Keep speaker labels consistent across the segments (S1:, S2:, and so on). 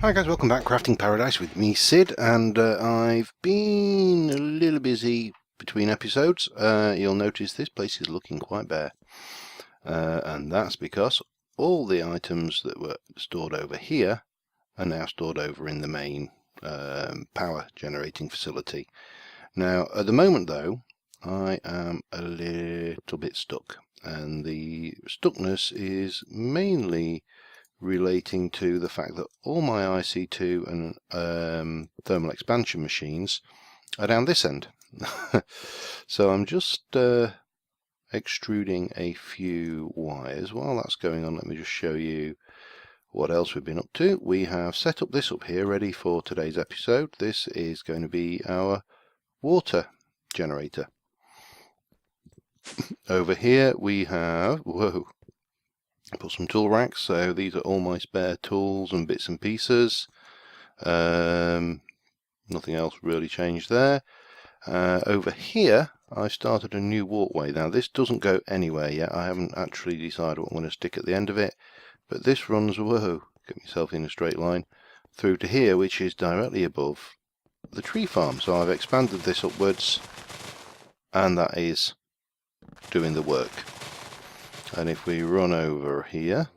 S1: Hi guys, welcome back, Crafting Paradise with me, Sid, and I've been a little busy between episodes. You'll notice this place is looking quite bare, and that's because all the items that were stored over here are now stored over in the main power generating facility. Now, at the moment though, I am a little bit stuck, and the stuckness is mainly relating to the fact that all my IC2 and thermal expansion machines are down this end. So I'm just extruding a few wires. While that's going on, let me just show you what else we've been up to. We have set up this up here ready for today's episode. This is going to be our water generator. Over here we have, whoa, put some tool racks, so these are all my spare tools and bits and pieces. Nothing else really changed there. Over here I started a new walkway. Now this doesn't go anywhere yet. I haven't actually decided what I'm going to stick at the end of it, but this runs, whoa, get myself in a straight line, through to here, which is directly above the tree farm. So I've expanded this upwards, and that is doing the work. And if we run over here,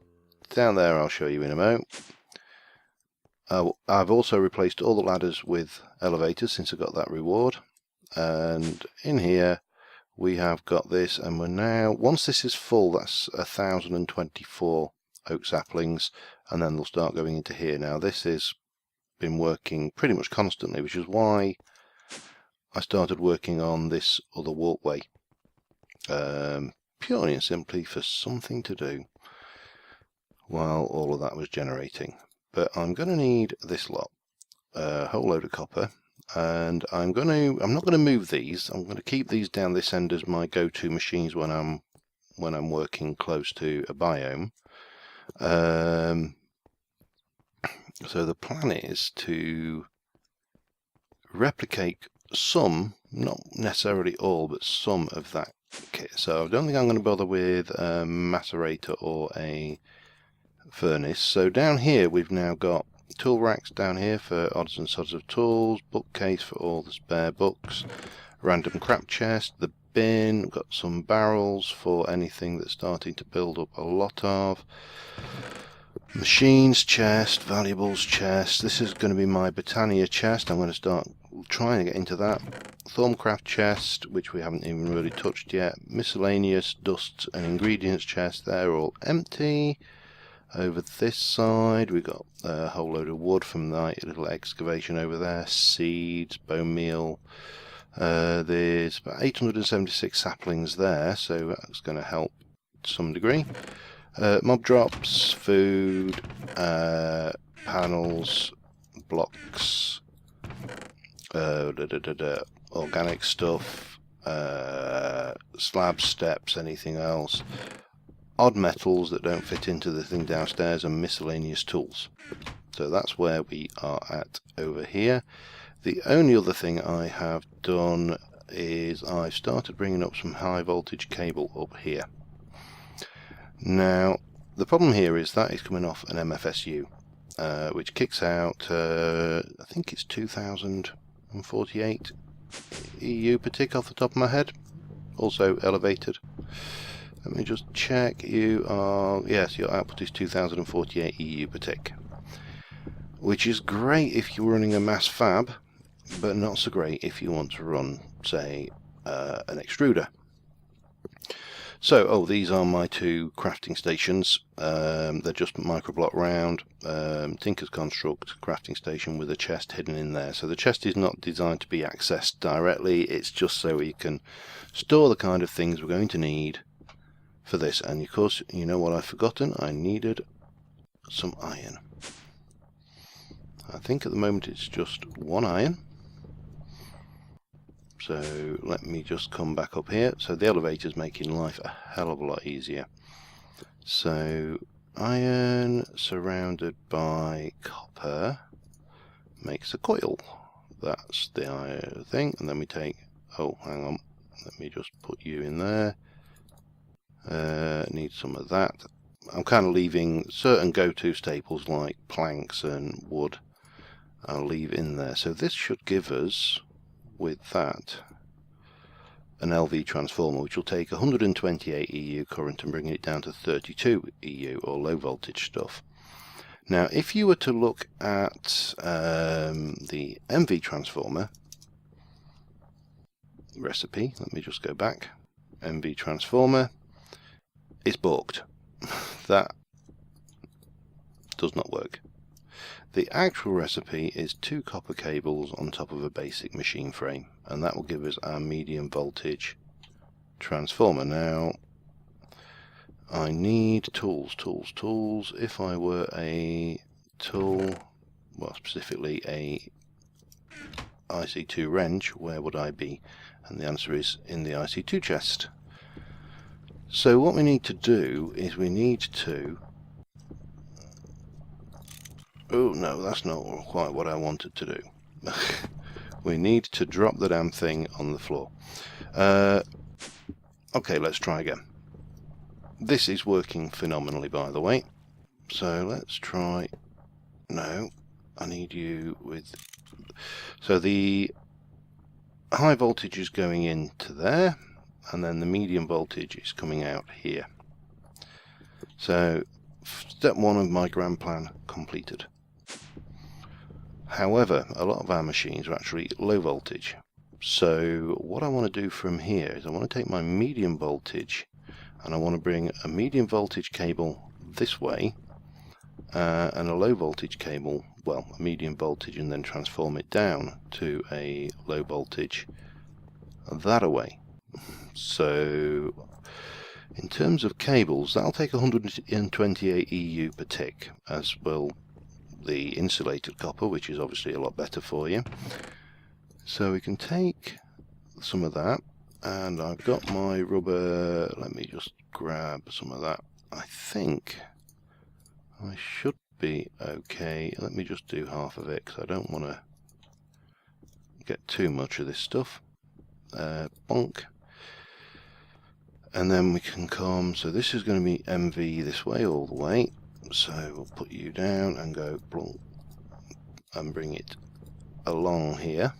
S1: down there I'll show you in a moment. I've also replaced all the ladders with elevators since I got that reward. And in here we have got this, and we're now, once this is full, that's 1,024 oak saplings, and then they'll start going into here. Now this has been working pretty much constantly, which is why I started working on this other walkway. Purely and simply for something to do while all of that was generating. But I'm going to need this lot, a whole load of copper, and I'm not going to move these. I'm going to keep these down this end as my go-to machines when I'm working close to a biome. So the plan is to replicate some, not necessarily all, but some of that kit. So I don't think I'm going to bother with a macerator or a furnace. So down here we've now got tool racks down here for odds and sods of tools, bookcase for all the spare books, random crap chest, the bin, we've got some barrels for anything that's starting to build up a lot of, machines chest, valuables chest. This is going to be my Britannia chest. I'm going to start trying to get into that. Thorncraft chest, which we haven't even really touched yet. Miscellaneous dusts and ingredients chest, they're all empty. Over this side we've got a whole load of wood from that little excavation over there, seeds, bone meal. There's about 876 saplings there, so that's going to help to some degree. Mob drops, food, panels, blocks, organic stuff, slab steps, anything else, odd metals that don't fit into the thing downstairs, and miscellaneous tools. So that's where we are at over here. The only other thing I have done is I've started bringing up some high voltage cable up here. Now the problem here is that is coming off an MFSU, which kicks out I think it's 2048 EU per tick off the top of my head, also elevated. Let me just check. You are, yes, your output is 2048 EU per tick, which is great if you're running a mass fab, but not so great if you want to run, say, an extruder. So, these are my two crafting stations. They're just microblock round, Tinker's Construct crafting station with a chest hidden in there. So the chest is not designed to be accessed directly, it's just so you can store the kind of things we're going to need for this. And of course, you know what I've forgotten? I needed some iron. I think at the moment it's just one iron. So let me just come back up here. So the elevator's making life a hell of a lot easier. So iron surrounded by copper makes a coil. That's the iron thing. And then we take, oh hang on, let me just put you in there. Need some of that. I'm kind of leaving certain go-to staples like planks and wood. I'll leave in there. So this should give us, with that, an LV transformer, which will take 128 EU current and bring it down to 32 EU, or low voltage stuff. Now, if you were to look at the MV transformer recipe, let me just go back. MV transformer is balked. That does not work. The actual recipe is 2 copper cables on top of a basic machine frame, and that will give us our medium voltage transformer. Now, I need tools. If I were a tool, well, specifically a IC2 wrench, where would I be? And the answer is in the IC2 chest. So what we need to do is we need to... Oh no, that's not quite what I wanted to do. We need to drop the damn thing on the floor. Okay, let's try again. This is working phenomenally, by the way. So let's try... No, I need you with... So the high voltage is going into there, and then the medium voltage is coming out here. So step 1 of my grand plan completed. However, a lot of our machines are actually low voltage. So what I want to do from here is I want to take my medium voltage and I want to bring a medium voltage cable this way and a low voltage cable, well, a medium voltage, and then transform it down to a low voltage that away. So in terms of cables, that'll take 128 EU per tick, as will the insulated copper, which is obviously a lot better for you. So we can take some of that, and I've got my rubber. Let me just grab some of that. I think I should be okay. Let me just do half of it because I don't want to get too much of this stuff. Bonk. And then we can come, so this is going to be MV this way all the way. So we'll put you down and go blunk and bring it along here.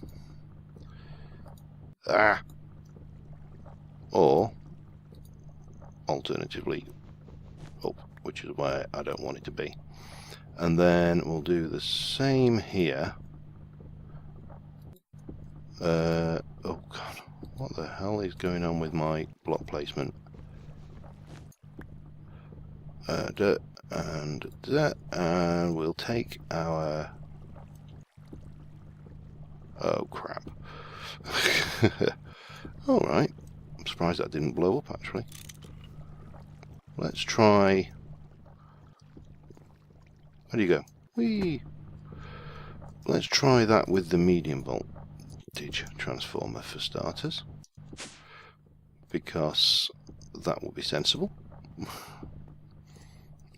S1: Or alternatively up, which is where I don't want it to be. And then we'll do the same here. Oh god, what the hell is going on with my block placement? And we'll take our... Oh crap. Alright, I'm surprised that didn't blow up actually. Let's try... Where do you go? Whee! Let's try that with the medium voltage transformer for starters, because that will be sensible.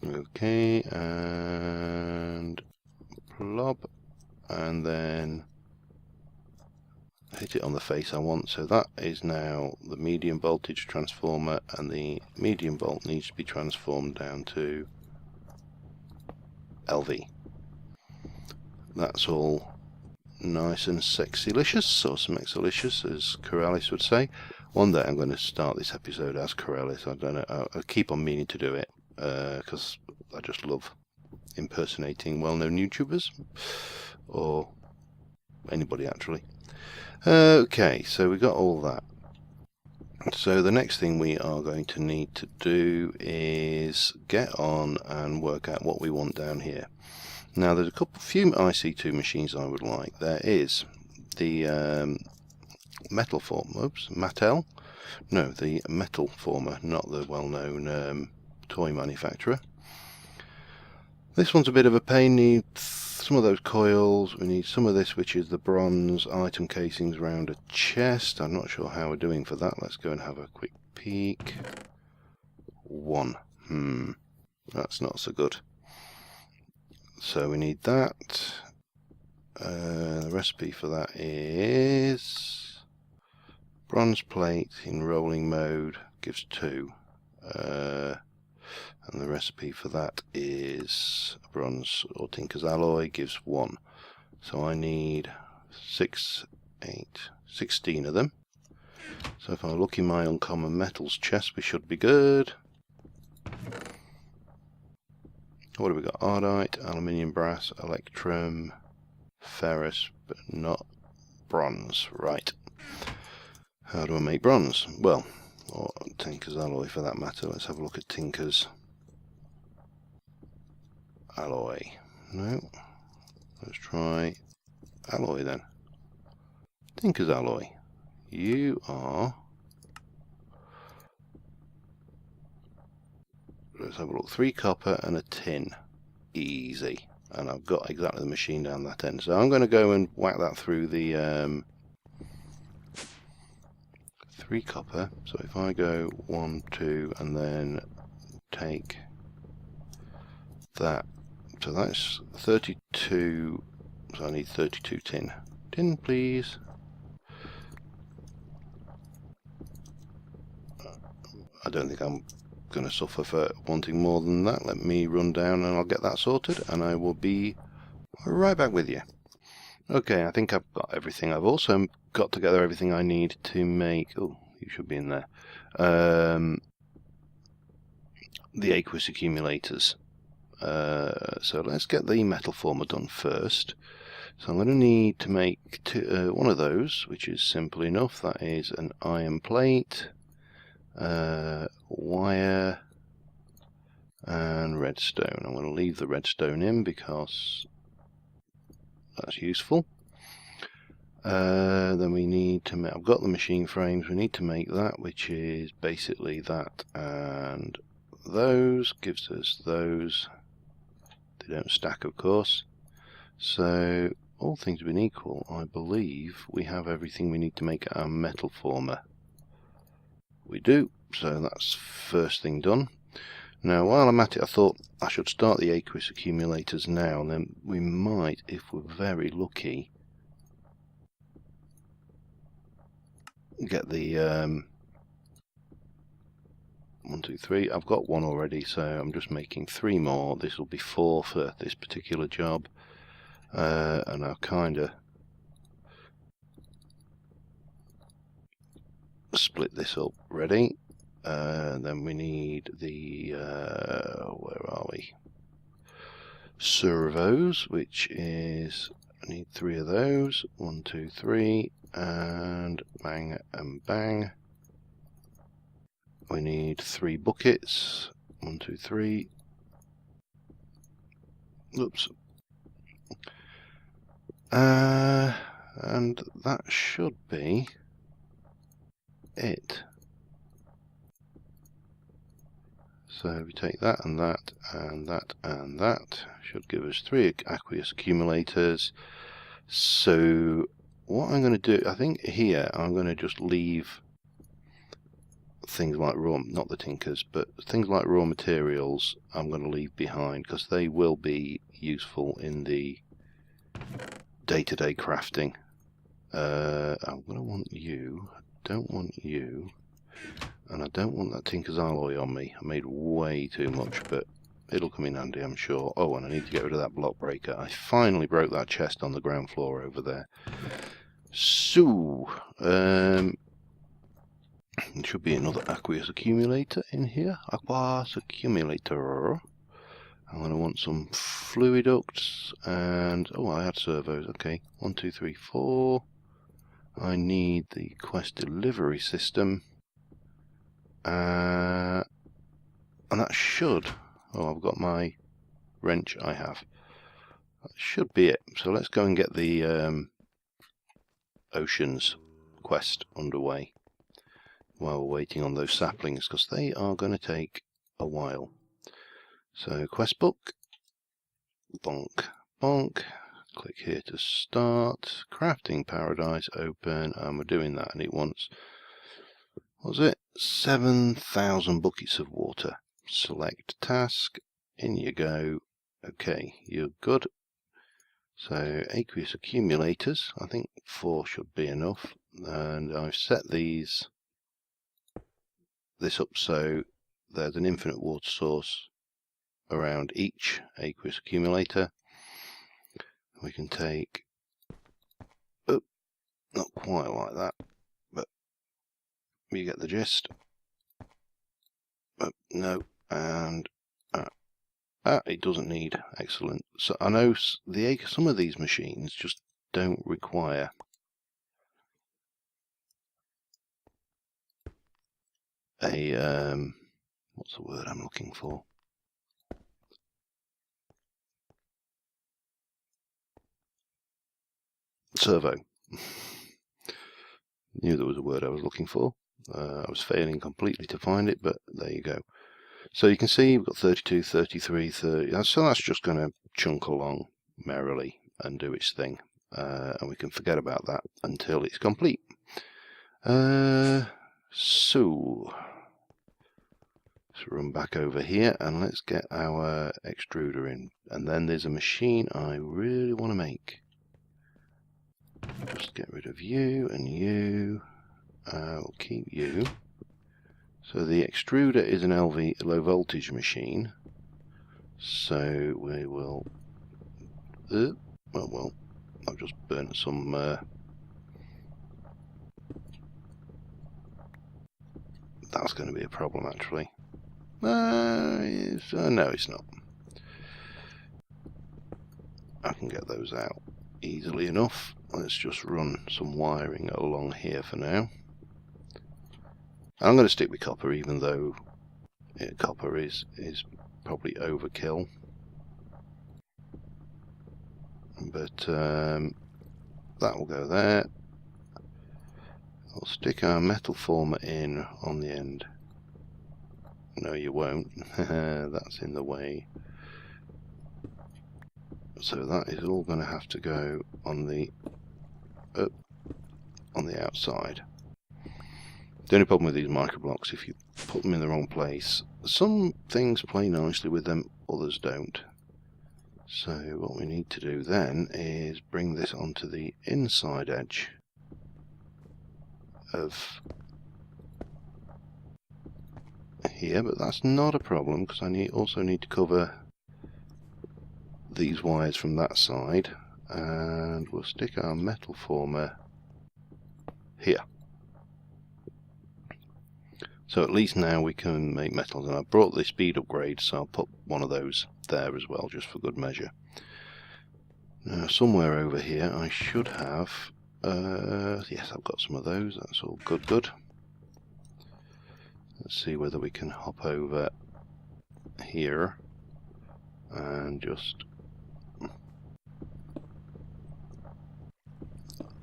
S1: Okay, and plop, and then hit it on the face I want. So that is now the medium voltage transformer, and the medium volt needs to be transformed down to LV. That's all nice and sexy-licious, or smexilicious, as Corellis would say. One day I'm going to start this episode as Corellis. I don't know. I keep on meaning to do it because I just love impersonating well-known YouTubers, or anybody actually. Okay, so we got all that. So the next thing we are going to need to do is get on and work out what we want down here. Now there's a few IC2 machines I would like. There is the metal former, Mattel? No, the metal former, not the well-known toy manufacturer. This one's a bit of a pain. Need some of those coils. We need some of this, which is the bronze item casings around a chest. I'm not sure how we're doing for that. Let's go and have a quick peek. 1. That's not so good. So we need that. The recipe for that is bronze plate in rolling mode, gives 2. and the recipe for that is bronze or tinker's alloy gives 1. So I need 6, 8, 16 of them. So if I look in my uncommon metals chest, we should be good. What have we got? Ardite, aluminium, brass, electrum, ferrous, but not bronze. Right. How do I make bronze? Well, or tinker's alloy for that matter. Let's have a look at tinker's alloy. No. Let's try alloy then. Tinker's alloy. You are... Let's have a look. 3 copper and a tin. Easy. And I've got exactly the machine down that end. So I'm going to go and whack that through the 3 copper. So if I go 1, 2 and then take that. So that's 32. So I need 32 tin. Tin, please. I don't think I'm going to suffer for wanting more than that. Let me run down and I'll get that sorted and I will be right back with you. Okay, I think I've got everything. I've also got together everything I need to make... Oh, you should be in there. The aqueous accumulators. So let's get the metal former done first. So I'm going to need to make one of those, which is simple enough. That is an iron plate, wire, and redstone. I'm going to leave the redstone in because that's useful. Then we need to make... I've got the machine frames. We need to make that, which is basically that and those. Gives us those. They don't stack, of course. So, all things being equal, I believe we have everything we need to make our metal former. We do, so that's first thing done. Now, while I'm at it, I thought I should start the aqueous accumulators now, and then we might, if we're very lucky, get the 1, 2, 3. I've got 1 already, so I'm just making 3 more. This will be 4 for this particular job, and I've kind of split this up ready. Then we need the where are we? Servos, which is, I need 3 of those. 1, 2, 3, and bang and bang. We need 3 buckets. 1, 2, 3. Oops. And that should be it. So we take that and that and that and that. Should give us 3 aqueous accumulators. So what I'm going to do, I think here I'm going to just leave things like raw, not the tinkers, but things like raw materials I'm going to leave behind because they will be useful in the day-to-day crafting. I'm going to want you, I don't want you, and I don't want that tinker's alloy on me. I made way too much, but it'll come in handy, I'm sure. Oh, and I need to get rid of that block breaker. I finally broke that chest on the ground floor over there. So, there should be another aqueous accumulator in here. Aqueous accumulator. I'm going to want some fluid ducts and... Oh, I had servos. Okay. 1, 2, 3, 4. I need the quest delivery system. And that should... Oh, I've got my wrench. I have. That should be it. So let's go and get the Oceans quest underway while we're waiting on those saplings, because they are going to take a while. So quest book, bonk, bonk, click here to start, crafting paradise, open, and we're doing that, and it wants, what was it, 7,000 buckets of water. Select task, in you go. Okay, you're good. So aqueous accumulators, I think 4 should be enough, and I've set this up so there's an infinite water source around each aqueous accumulator. We can take, oh, not quite like that, but you get the gist. Oh, no, and it doesn't need, excellent. So I know some of these machines just don't require a what's the word I'm looking for? Servo. Knew there was a word I was looking for. I was failing completely to find it, but there you go. So you can see we've got 32, 33, 30. So that's just going to chunk along merrily and do its thing. And we can forget about that until it's complete. So let's run back over here and let's get our extruder in. And then there's a machine I really want to make. Just get rid of you and you. We'll keep you. So the extruder is an LV low voltage machine. So we will. Well, I've just burnt some. That's going to be a problem actually. No, it's not. I can get those out easily enough. Let's just run some wiring along here for now. I'm going to stick with copper, even though copper is probably overkill. But that will go there. I'll stick our metal former in on the end. No, you won't. That's in the way. So that is all going to have to go on the outside. The only problem with these microblocks, if you put them in the wrong place, some things play nicely with them, others don't. So what we need to do then is bring this onto the inside edge of here, but that's not a problem because I also need to cover these wires from that side, and we'll stick our metal former here. So at least now we can make metals, and I brought the speed upgrade, so I'll put one of those there as well, just for good measure. Now somewhere over here I should have, yes, I've got some of those, that's all good. Let's see whether we can hop over here and just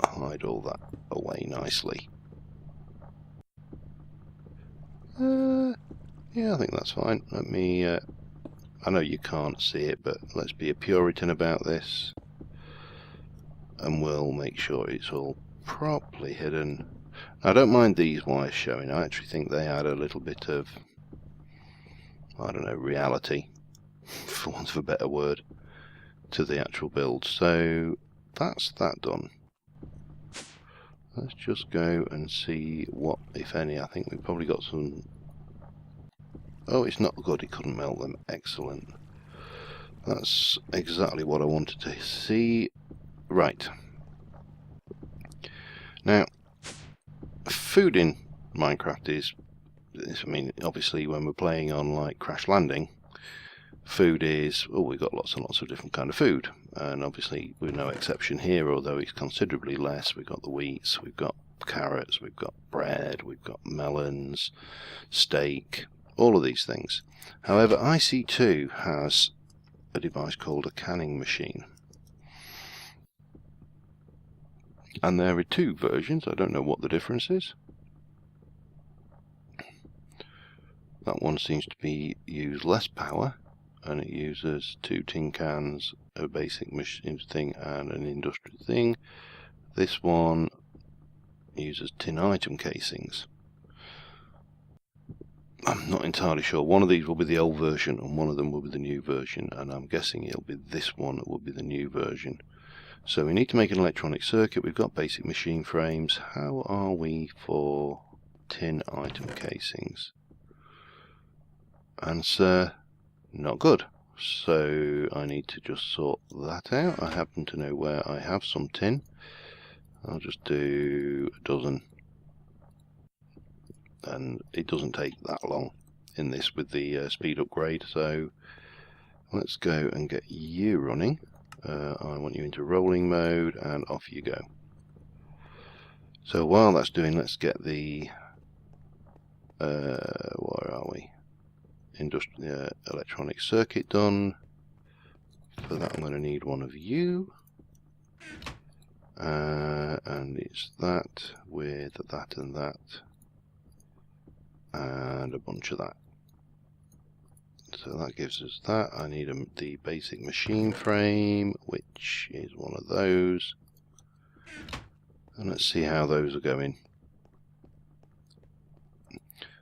S1: hide all that away nicely. Yeah, I think that's fine. Let me, I know you can't see it, but let's be a Puritan about this. And we'll make sure it's all properly hidden. I don't mind these wires showing. I actually think they add a little bit of, I don't know, reality, for want of a better word, to the actual build. So that's that done. Let's just go and see what, if any, I think we've probably got some. Oh, it's not good, it couldn't melt them. Excellent. That's exactly what I wanted to see. Right. Now, food in Minecraft is, I mean, obviously when we're playing on like Crash Landing, food is, oh, we've got lots and lots of different kind of food. And obviously we're no exception here, although it's considerably less. We've got the wheats, we've got carrots, we've got bread, we've got melons, steak, all of these things. However, IC2 has a device called a canning machine. And there are two versions. I don't know what the difference is. That one seems to use less power, and it uses 2 tin cans, a basic machine thing and an industrial thing. This one uses tin item casings. I'm not entirely sure. One of these will be the old version and one of them will be the new version, and I'm guessing it'll be this one that will be the new version. So we need to make an electronic circuit. We've got basic machine frames. How are we for tin item casings? and it's not good. So I need to just sort that out. I happen to know where I have some tin. I'll just do a dozen, and it doesn't take that long in this with the speed upgrade. So let's go and get you running. I want you into rolling mode, and off you go. So while that's doing, let's get the where are we? Industrial electronic circuit done. For that I'm going to need one of you, and it's that with that and that and a bunch of that. So that gives us that. I need the basic machine frame, which is one of those, and let's see how those are going.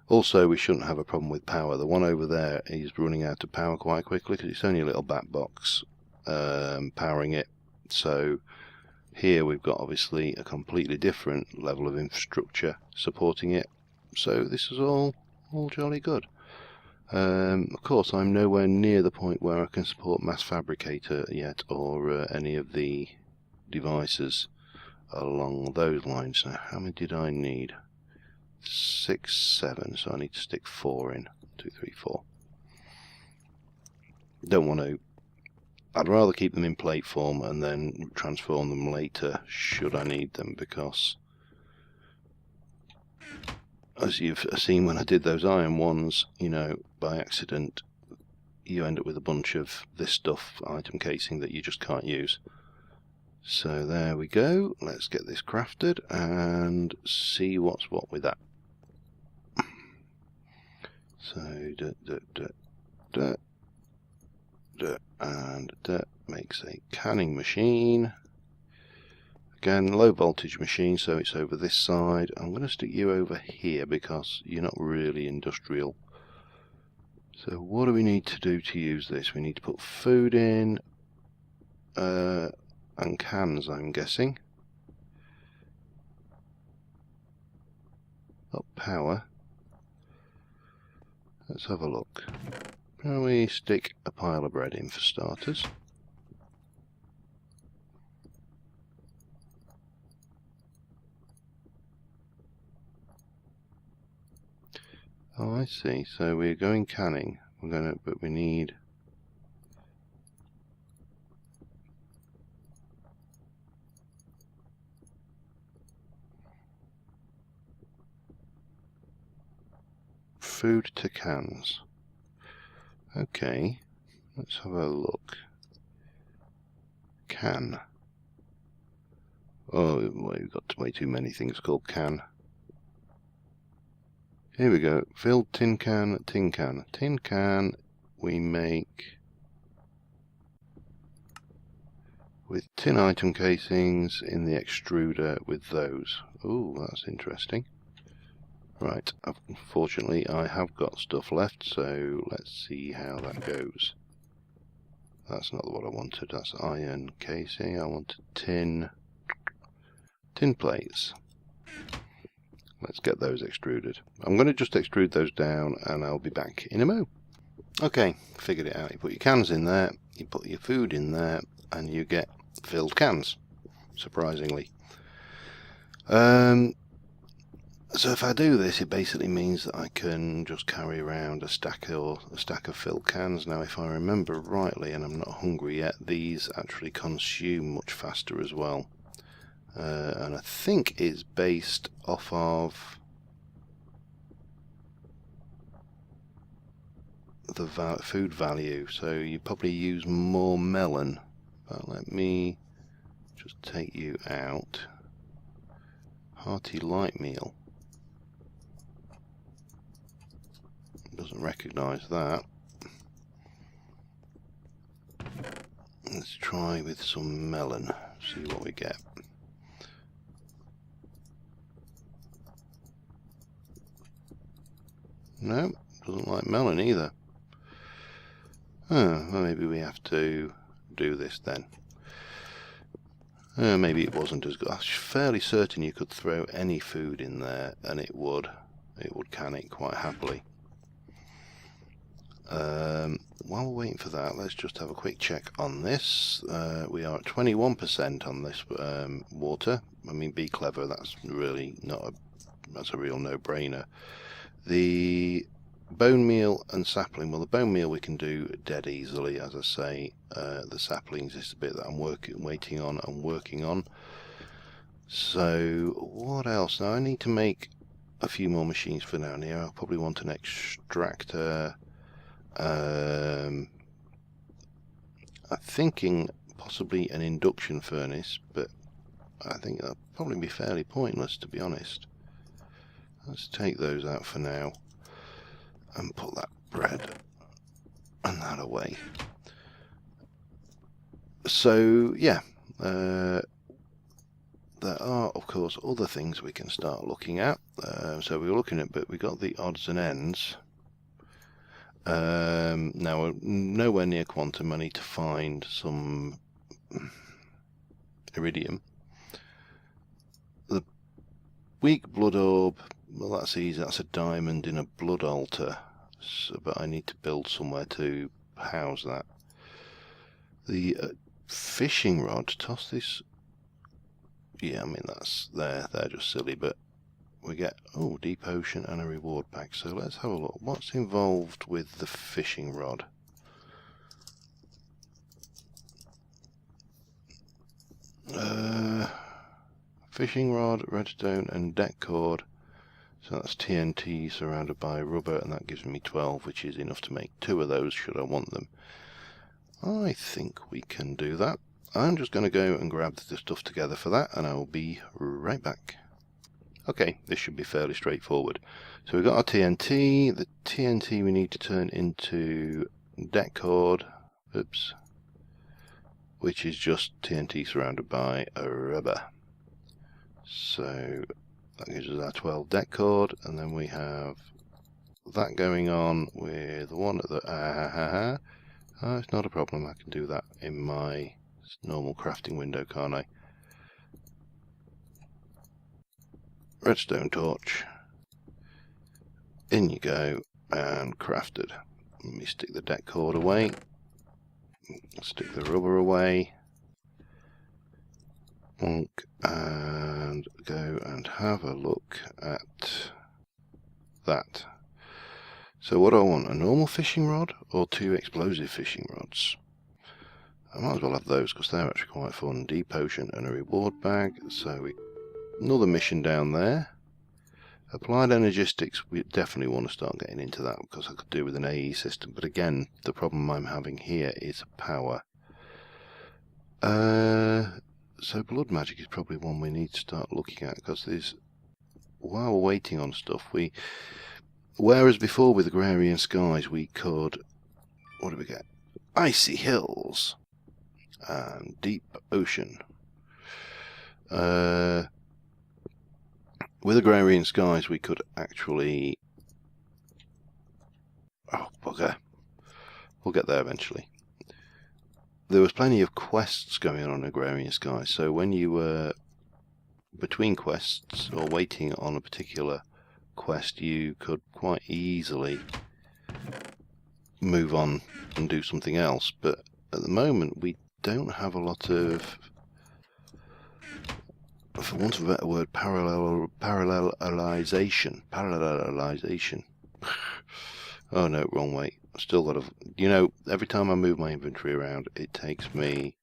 S1: Also, we shouldn't have a problem with power. The one over there is running out of power quite quickly because it's only a little back box powering it. So here we've got obviously a completely different level of infrastructure supporting it. So this is all jolly good. Of course, I'm nowhere near the point where I can support Mass Fabricator yet, or any of the devices along those lines. Now, how many did I need? 6, 7, so I need to stick 4 in. 2, 3, 4. Don't want to. I'd rather keep them in plate form and then transform them later should I need them, because as you've seen when I did those iron ones, you know, by accident you end up with a bunch of this stuff, item casing, that you just can't use. So there we go. Let's get this crafted and see what's what with that. So and makes a canning machine. Again, low voltage machine, so it's over this side. I'm going to stick you over here because you're not really industrial. So what do we need to do to use this? We need to put food in and cans, I'm guessing. Up power. Let's have a look. Can we stick a pile of bread in for starters? Oh, I see. So we're going canning. But we need food to cans. Okay, let's have a look. Can. Oh, we've got way too many things called can. Here we go. Filled tin can, tin can. Tin can we make with tin item casings in the extruder with those. Oh, that's interesting. Right, unfortunately I have got stuff left, so let's see how that goes. That's not what I wanted, that's iron casing. I wanted tin plates. Let's get those extruded. I'm going to just extrude those down and I'll be back in a mo. Okay, figured it out. You put your cans in there, you put your food in there, and you get filled cans, surprisingly. So if I do this, it basically means that I can just carry around a stack of filled cans. Now, if I remember rightly, and I'm not hungry yet, these actually consume much faster as well. And I think it's based off of the food value. So you probably use more melon. But let me just take you out. Hearty light meal. Doesn't recognise that. Let's try with some melon, see what we get. No, doesn't like melon either. Oh, well, maybe we have to do this then. Maybe it wasn't as good. I'm fairly certain you could throw any food in there and it would can it quite happily. While we're waiting for that, let's just have a quick check on this. We are at 21% on this water. I mean, be clever, that's really that's a real no-brainer. The bone meal and sapling, well, the bone meal we can do dead easily, as I say. The saplings is the bit that I'm waiting on and working on. So what else? Now I need to make a few more machines for down here. I'll probably want an extractor. I'm thinking possibly an induction furnace, but I think that'll probably be fairly pointless, to be honest. Let's take those out for now and put that bread and that away. So yeah, there are of course other things we can start looking at. So we were looking at, but we got the odds and ends. Now we're nowhere near quantum. I need to find some iridium. The weak blood orb, well, that's easy. That's a diamond in a blood altar. So, but I need to build somewhere to house that. The fishing rod, toss this. Yeah, I mean they're just silly, but we get deep ocean and a reward pack. So let's have a look. What's involved with the fishing rod? Fishing rod, redstone, and deck cord. So that's TNT surrounded by rubber, and that gives me 12, which is enough to make 2 of those should I want them. I think we can do that. I'm just going to go and grab the stuff together for that, and I will be right back. Okay, this should be fairly straightforward. So we've got our TNT. The TNT we need to turn into deck cord, which is just TNT surrounded by a rubber. So that gives us our 12 deck cord, and then we have that going on with one at the it's not a problem. I can do that in my normal crafting window, can't I? Redstone torch. In you go, and crafted. Let me stick the deck cord away. Stick the rubber away. Bonk, and go and have a look at that. So what do I want? A normal fishing rod or 2 explosive fishing rods? I might as well have those because they're actually quite fun. Deep ocean and a reward bag. So another mission down there. Applied energistics, we definitely want to start getting into that because I could do with an AE system. But again, the problem I'm having here is power. So blood magic is probably one we need to start looking at because while we're waiting on stuff, whereas before with agrarian skies we could, what do we get? Icy hills and deep ocean. With agrarian skies we could actually, oh bugger, we'll get there eventually. There was plenty of quests going on agrarian skies, so when you were between quests or waiting on a particular quest, you could quite easily move on and do something else. But at the moment we don't have a lot of, for want of a better word, parallelization. Oh no, wrong way. I've still got to, every time I move my inventory around, it takes me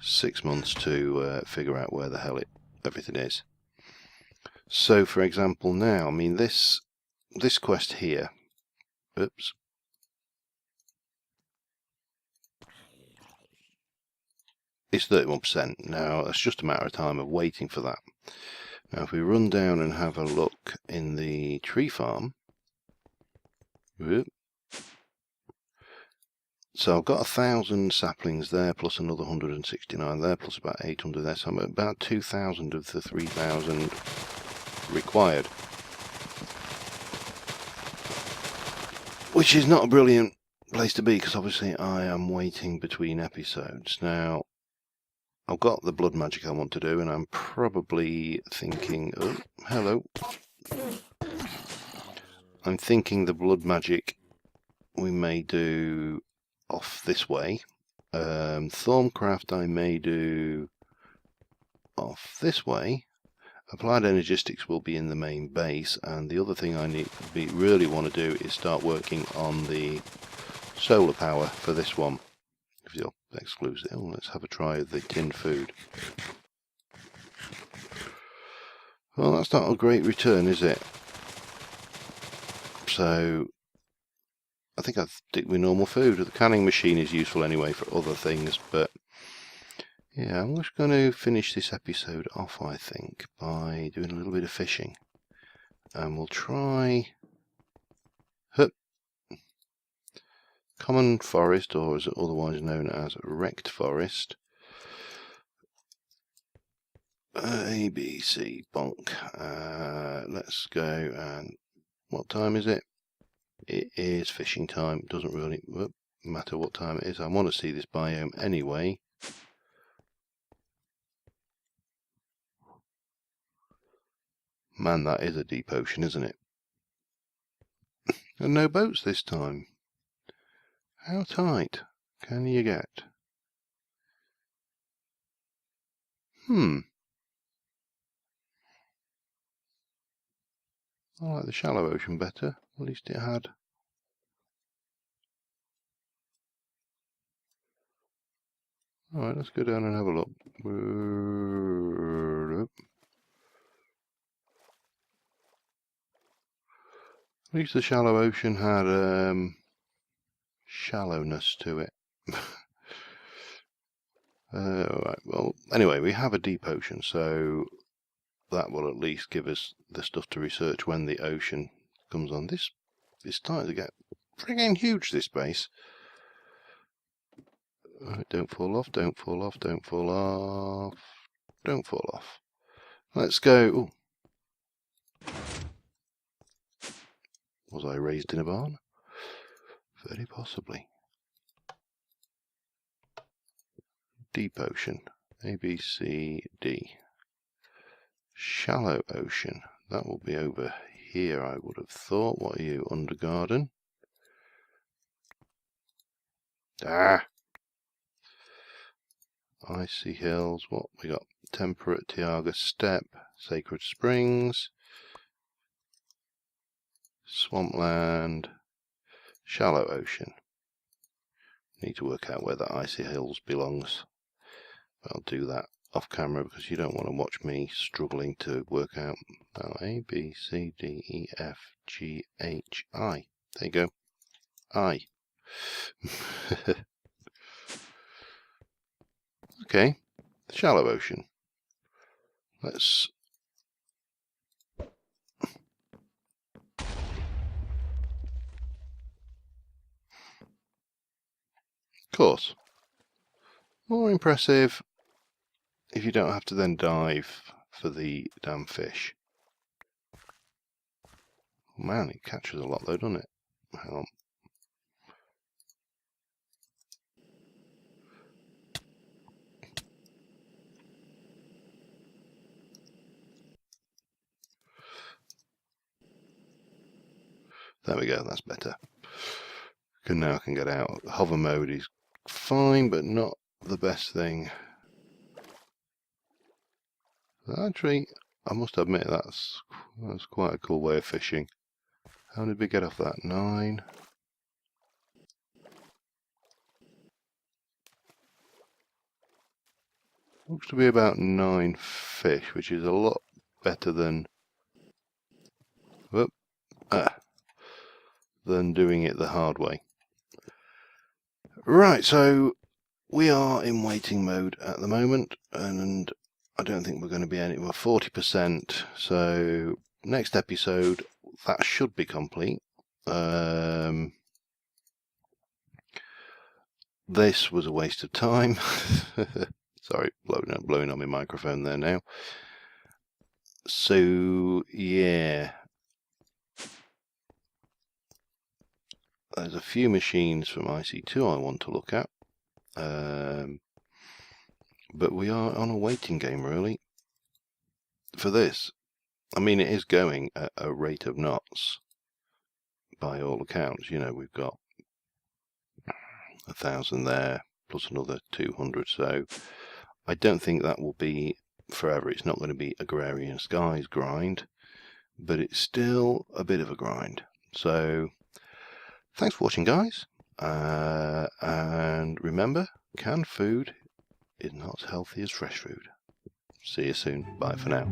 S1: 6 months to figure out where the hell everything is. So, for example, now, I mean, this quest here, oops, is 31%. Now, that's just a matter of time of waiting for that. Now, if we run down and have a look in the tree farm, so I've got 1,000 saplings there, plus another 169 there, plus about 800 there, so I'm at about 2,000 of the 3,000 required. Which is not a brilliant place to be, because obviously I am waiting between episodes. Now, I've got the blood magic I want to do, and I'm probably thinking, oh, hello. I'm thinking the blood magic we may do off this way. Thorncraft I may do off this way. Applied Energistics will be in the main base, and the other thing I really want to do is start working on the solar power for this one. If you'll exclude it, let's have a try of the tinned food. Well, that's not a great return, is it? So I think I'd stick with normal food. The canning machine is useful anyway for other things, but yeah, I'm just going to finish this episode off, I think, by doing a little bit of fishing. And we'll try common forest, or as otherwise known as wrecked forest. A, B, C, bonk. Let's go, and what time is it? It is fishing time. Doesn't really matter what time it is. I want to see this biome anyway. Man, that is a deep ocean, isn't it? And no boats this time. How tight can you get? I like the shallow ocean better. At least it had. Alright, let's go down and have a look. At least the shallow ocean had shallowness to it. Right, well, anyway, we have a deep ocean, so that will at least give us the stuff to research when the ocean comes on. This is starting to get friggin' huge, this base. Right, don't fall off, don't fall off, don't fall off, don't fall off. Let's go. Ooh. Was I raised in a barn? Very possibly. Deep ocean. A, B, C, D. Shallow ocean. That will be over here, I would have thought. What are you, Undergarden? Ah! Icy Hills. What we got? Temperate Tiaga Steppe. Sacred Springs. Swampland. Shallow ocean. Need to work out where the Icy Hills belongs. I'll do that off camera because you don't want to watch me struggling to work out. Oh, A, B, C, D, E, F, G, H, I. There you go. I. Okay. Shallow ocean. Let's... Of course. More impressive if you don't have to then dive for the damn fish. Man, it catches a lot though, doesn't it? Hang on. There we go, that's better. Now I can get out. Hover mode is fine, but not the best thing. Actually, I must admit that's quite a cool way of fishing. How did we get off that? 9. Looks to be about 9 fish, which is a lot better than doing it the hard way. Right, so we are in waiting mode at the moment, and I don't think we're going to be we're 40%, so next episode that should be complete. This was a waste of time. Sorry, blowing on my microphone there now. So yeah, there's a few machines from IC2 I want to look at, but we are on a waiting game really for this. I mean, it is going at a rate of knots by all accounts. You know, we've got 1,000 there, plus another 200. So I don't think that will be forever. It's not going to be Agrarian Skies grind, but it's still a bit of a grind. So thanks for watching, guys. And remember, canned food is not as healthy as fresh food. See you soon. Bye for now.